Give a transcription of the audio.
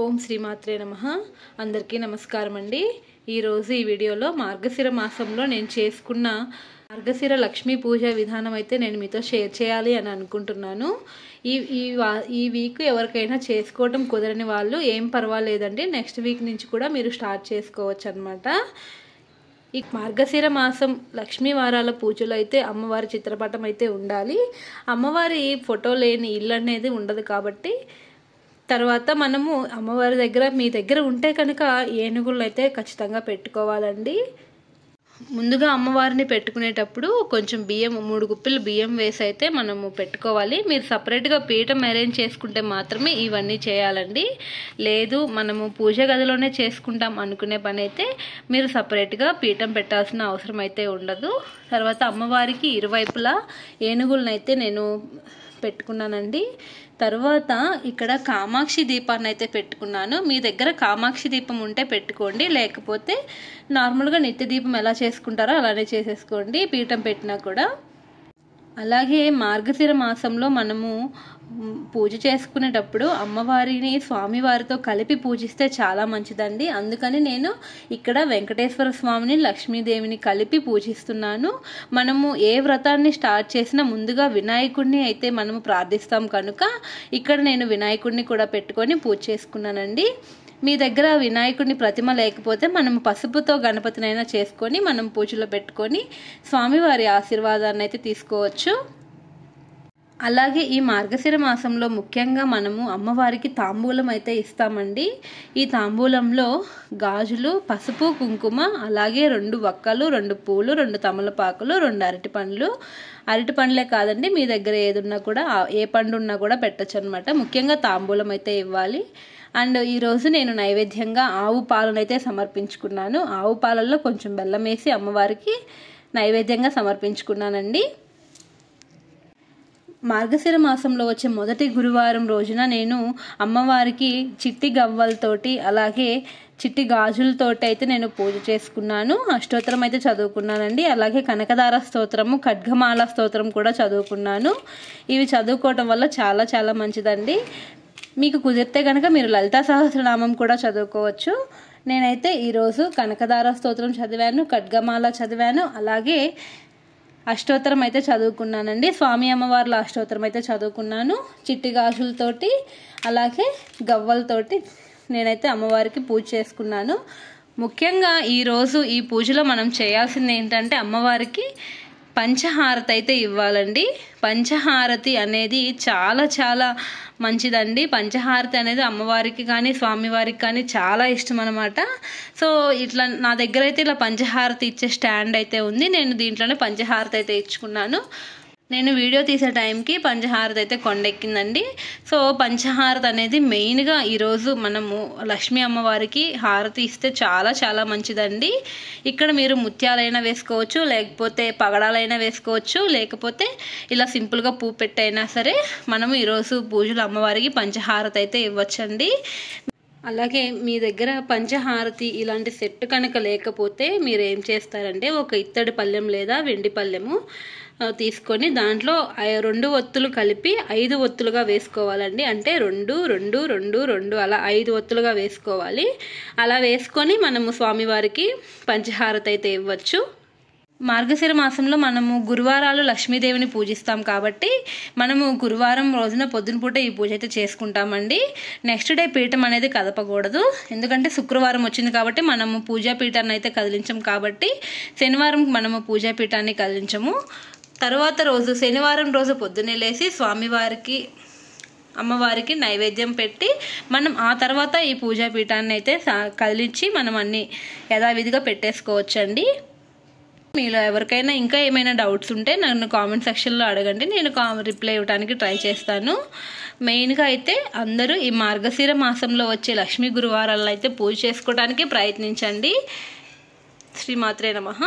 ఓం శ్రీమాత్రే నమః. అందరికీ నమస్కారం అండి. ఈరోజు ఈ వీడియోలో మార్గశిర మాసంలో నేను చేసుకున్న మార్గశిర లక్ష్మీ పూజ విధానం అయితే నేను మీతో షేర్ చేయాలి అని అనుకుంటున్నాను. ఈ వీక్ ఎవరికైనా చేసుకోవటం కుదరని వాళ్ళు ఏం పర్వాలేదండి, నెక్స్ట్ వీక్ నుంచి కూడా మీరు స్టార్ట్ చేసుకోవచ్చు అన్నమాట. ఈ మార్గశిర మాసం లక్ష్మీ వారాల పూజలో అయితే అమ్మవారి చిత్రపటం అయితే ఉండాలి. అమ్మవారి ఫోటో లేని ఇల్లు అనేది ఉండదు కాబట్టి తర్వాత మనము అమ్మవారి దగ్గర మీ దగ్గర ఉంటే కనుక ఏనుగులు అయితే ఖచ్చితంగా పెట్టుకోవాలండి. ముందుగా అమ్మవారిని పెట్టుకునేటప్పుడు కొంచెం బియ్యం 3 గుప్పిలు బియ్యం వేసి అయితే మనము పెట్టుకోవాలి. మీరు సపరేట్గా పీఠం అరేంజ్ చేసుకుంటే మాత్రమే ఇవన్నీ చేయాలండి. లేదు మనము పూజ గదిలోనే చేసుకుంటాం అనుకునే పని అయితే మీరు సపరేట్గా పీఠం పెట్టాల్సిన అవసరం అయితే ఉండదు. తర్వాత అమ్మవారికి ఇరువైపులా ఏనుగులను అయితే నేను పెట్టుకున్నానండి. తర్వాత ఇక్కడ కామాక్షి దీపాన్ని అయితే పెట్టుకున్నాను. మీ దగ్గర కామాక్షి దీపం ఉంటే పెట్టుకోండి, లేకపోతే నార్మల్గా నిత్య దీపం ఎలా చేసుకుంటారో అలానే చేసేసుకోండి పీఠం పెట్టినా కూడా. అలాగే మార్గశిర మాసంలో మనము పూజ చేసుకునేటప్పుడు అమ్మవారిని స్వామివారితో కలిపి పూజిస్తే చాలా మంచిదండి. అందుకని నేను ఇక్కడ వెంకటేశ్వర స్వామిని లక్ష్మీదేవిని కలిపి పూజిస్తున్నాను. మనము ఏ వ్రతాన్ని స్టార్ట్ చేసినా ముందుగా వినాయకుడిని అయితే మనము ప్రార్థిస్తాం కనుక ఇక్కడ నేను వినాయకుడిని కూడా పెట్టుకొని పూజ చేసుకున్నానండి. మీ దగ్గర వినాయకుడిని ప్రతిమ లేకపోతే మనం పసుపుతో గణపతినైనా చేసుకొని మనం పూజలో పెట్టుకొని స్వామివారి ఆశీర్వాదాన్ని అయితే తీసుకోవచ్చు. అలాగే ఈ మార్గశిర మాసంలో ముఖ్యంగా మనము అమ్మవారికి తాంబూలం అయితే ఇస్తామండి. ఈ తాంబూలంలో గాజులు, పసుపు, కుంకుమ, అలాగే 2 వక్కలు, 2 పూలు, 2 తమలపాకులు, 2 అరటిపండ్లు. అరటిపండ్లే కాదండి, మీ దగ్గర ఏదున్నా కూడా ఏ పండు ఉన్నా కూడా పెట్టచ్చు అనమాట. ముఖ్యంగా తాంబూలం అయితే ఇవ్వాలి. అండ్ ఈరోజు నేను నైవేద్యంగా ఆవు పాలను అయితే సమర్పించుకున్నాను. ఆవు పాలల్లో కొంచెం బెల్లం వేసి అమ్మవారికి నైవేద్యంగా సమర్పించుకున్నానండి. మార్గశిర మాసంలో వచ్చే మొదటి గురువారం రోజున నేను అమ్మవారికి చిట్టి గవ్వలతోటి అలాగే చిట్టి గాజులతోటి అయితే నేను పూజ చేసుకున్నాను. అష్టోత్తరం అయితే చదువుకున్నానండి. అలాగే కనకదార స్తోత్రము, ఖడ్గమాల స్తోత్రం కూడా చదువుకున్నాను. ఇవి చదువుకోవటం వల్ల చాలా చాలా మంచిదండి. మీకు కుదిరితే కనుక మీరు లలితా సహస్రనామం కూడా చదువుకోవచ్చు. నేనైతే ఈరోజు కనకదార స్తోత్రం చదివాను, ఖడ్గమాల చదివాను, అలాగే అష్టోత్తరం అయితే చదువుకున్నానండి. స్వామి అమ్మవార్ల అష్టోత్తరం అయితే చదువుకున్నాను. చిట్టి గాజులతోటి అలాగే గవ్వలతోటి నేనైతే అమ్మవారికి పూజ చేసుకున్నాను. ముఖ్యంగా ఈరోజు ఈ పూజలో మనం చేయాల్సింది ఏంటంటే అమ్మవారికి పంచహారతి అయితే ఇవ్వాలండి. పంచహారతి అనేది చాలా చాలా మంచిదండి. పంచహారతి అనేది అమ్మవారికి కానీ స్వామివారికి కానీ చాలా ఇష్టం అనమాట. సో ఇట్లా నా దగ్గర అయితే ఇలా పంచహారతి ఇచ్చే స్టాండ్ అయితే ఉంది. నేను దీంట్లోనే పంచహారతి అయితే ఇచ్చుకున్నాను. నేను వీడియో తీసే టైంకి పంచహారతి అయితే కొండెక్కిందండి. సో పంచహారతి అనేది మెయిన్గా ఈరోజు మనము లక్ష్మీ అమ్మవారికి హారతి ఇస్తే చాలా చాలా మంచిదండి. ఇక్కడ మీరు ముత్యాలైనా వేసుకోవచ్చు, లేకపోతే పగడాలైనా వేసుకోవచ్చు, లేకపోతే ఇలా సింపుల్గా పువ్వు పెట్టైనా సరే మనము ఈరోజు పూజలు అమ్మవారికి పంచహారతి అయితే ఇవ్వచ్చండి. అలాగే మీ దగ్గర పంచహారతి ఇలాంటి సెట్ కనుక లేకపోతే మీరు ఏం చేస్తారంటే ఒక ఇత్తడి పళ్ళెం లేదా వెండి పళ్ళెము తీసుకొని దాంట్లో 2 ఒత్తులు కలిపి 5 ఒత్తులుగా వేసుకోవాలండి. అంటే 2 2 2 2 అలా 5 ఒత్తులుగా వేసుకోవాలి. అలా వేసుకొని మనము స్వామివారికి పంచహారతి అయితే ఇవ్వచ్చు. మార్గశిర మాసంలో మనము గురువారాలు లక్ష్మీదేవిని పూజిస్తాం కాబట్టి మనము గురువారం రోజున పొద్దున పూట ఈ పూజ అయితే చేసుకుంటామండి. నెక్స్ట్ డే పీఠం అనేది కదపకూడదు, ఎందుకంటే శుక్రవారం వచ్చింది కాబట్టి మనము పూజా పీఠాన్ని అయితే కదిలించం కాబట్టి శనివారం మనము పూజా పీఠాన్ని కదిలించము. తర్వాత రోజు శనివారం రోజు పొద్దున్నే లేచి స్వామివారికి అమ్మవారికి నైవేద్యం పెట్టి మనం ఆ తర్వాత ఈ పూజా పీఠాన్ని అయితే కదిలించి మనం అన్ని యథావిధిగా పెట్టేసుకోవచ్చండి. మీలో ఎవరికైనా ఇంకా ఏమైనా డౌట్స్ ఉంటే నన్ను కామెంట్ సెక్షన్లో అడగండి, నేను రిప్లై ఇవ్వడానికి ట్రై చేస్తాను. మెయిన్గా అయితే అందరూ ఈ మార్గశిర మాసంలో వచ్చే లక్ష్మీ గురువారాలను అయితే పూజ చేసుకోవడానికి ప్రయత్నించండి. శ్రీమాత్రే నమః.